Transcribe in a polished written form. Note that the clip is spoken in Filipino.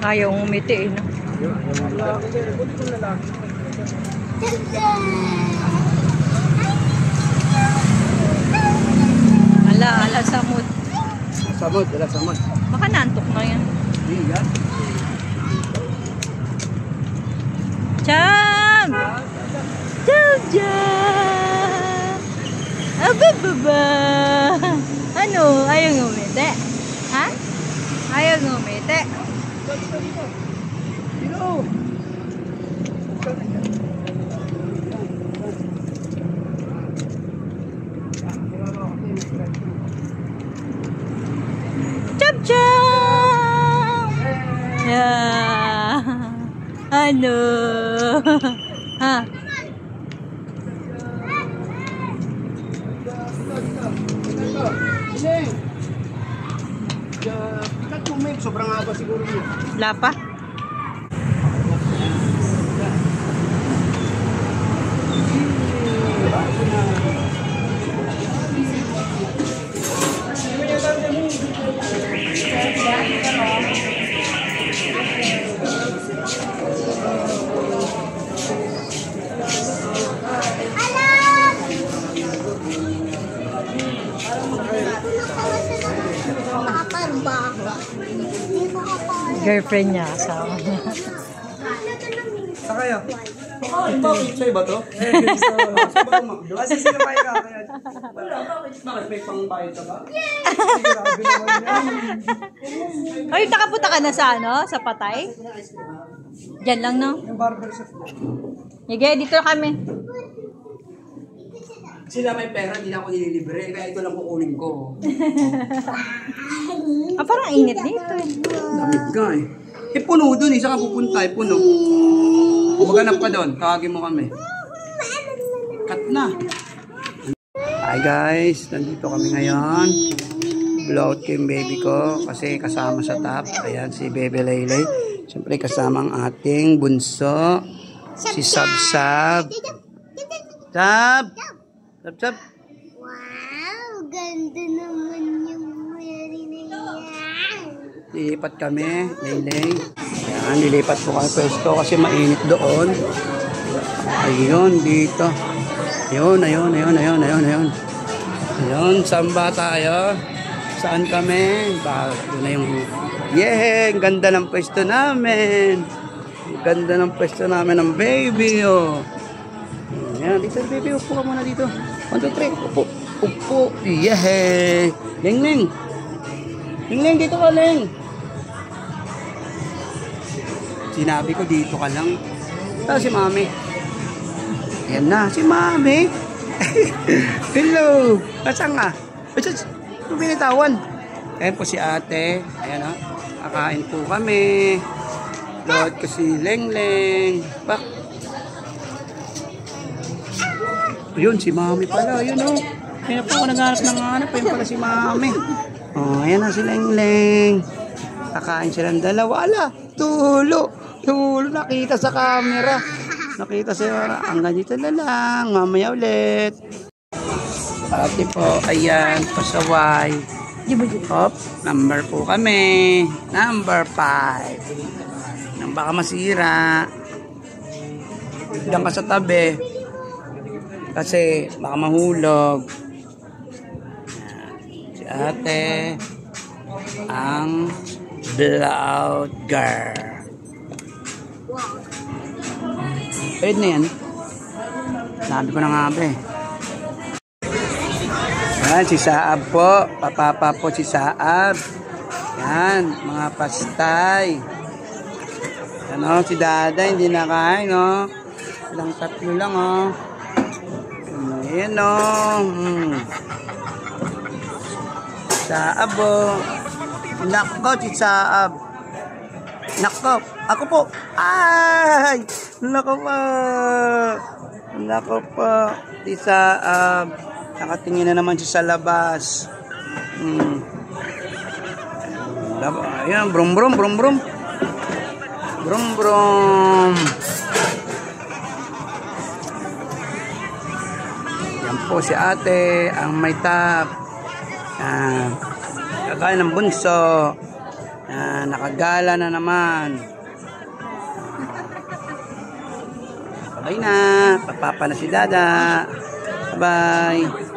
Ayaw umiti eh, no? Ala, samot. Samot, wala samot. Baka nantok na yan. Hindi yan. Cham! Cham! Abababa! Ano? Ayaw ngumiti? Ha? Ayaw ngumiti? Sino? Cham! Yeah! Ano? Ha? Sobrang haba siguro yun. Wala pa? Girlfriend niya, asawa niya. Sa kayo? Bakit? Sa'yo ba to? Kasi sila kayo ka. Bakit may pangbayad ka ba? Ay, nakapunta ka na sa ano? Sa Patay? Diyan lang, no? Yung barber shop. Sige, dito kami. Sila may pera, hindi na ako nililibre. Kaya ito lang kukunin ko. Ah, parang init dito eh. Lamig nga eh. Eh, puno dun eh. Saan ka pupunta eh? Puno. Maghanap ka doon. Tawagin mo kami. Cut na. Hi guys. Nandito kami ngayon. Blowout ko yung baby ko. Kasi kasama sa top. Ayan si Bebe Laylay. Siyempre kasama ang ating bunso. Si Sab-Sab. Sab! Sab-Sab! Wow! Ganda naman yung wearing na yan. Lilipat kami, Laylay. Ayan, lilipat po kami pwesto kasi mainit doon. Ayun, dito. Ayun. Ayun, saan ba tayo? Saan kami? Bago na yung... Yeah! Ganda ng pwesto namin. Ganda ng pwesto namin ng baby, oh. Ayan, dito baby, upo ka muna dito. 1, 2, 3, upo. Upo. Yeah! Ling. Ling, dito ka, Ling. Sinabi ko dito ka lang. Ito si Mami. Ayan na, si Mami. Hello. Nasaan ka? Ito binitawan. Ayan po si ate. Ayan o. Kakain po kami. Load ko si Leng. Bak. Ayun, si Mami pala. Ayun o. Ayan po ako naghanap ng hanap. Ayun pala si Mami. Oh, ayan na si Leng. Kakain silang dalawa. Ala, tulo, nakita sa camera. Nakita sa ang ganito na lang. Mamaya ulit. Ate po, ayan, pasaway. Hop, number po kami. Number 5. Nang baka masira. Diyan ka sa tabi. Kasi baka mahulog. Si ate ang blowout girl. Pwede na yan. Sabi ko na nga ba eh. Yan, si Saab po. Papapa po si Saab. Yan, mga pastay. Ano, si Dada hindi nakain, no? Ilang tatlo lang, oh. Ayan, no? Saab, oh. Nako, si Saab. Nako, ako po. Ay! Nako po. Si Saab. Nakatingin na naman siya sa labas. Ayan, brum. Yan po si ate, ang may top. Kakain ng bunso. Nakagala na naman. Bye na. Papapa na si Dada. Bye.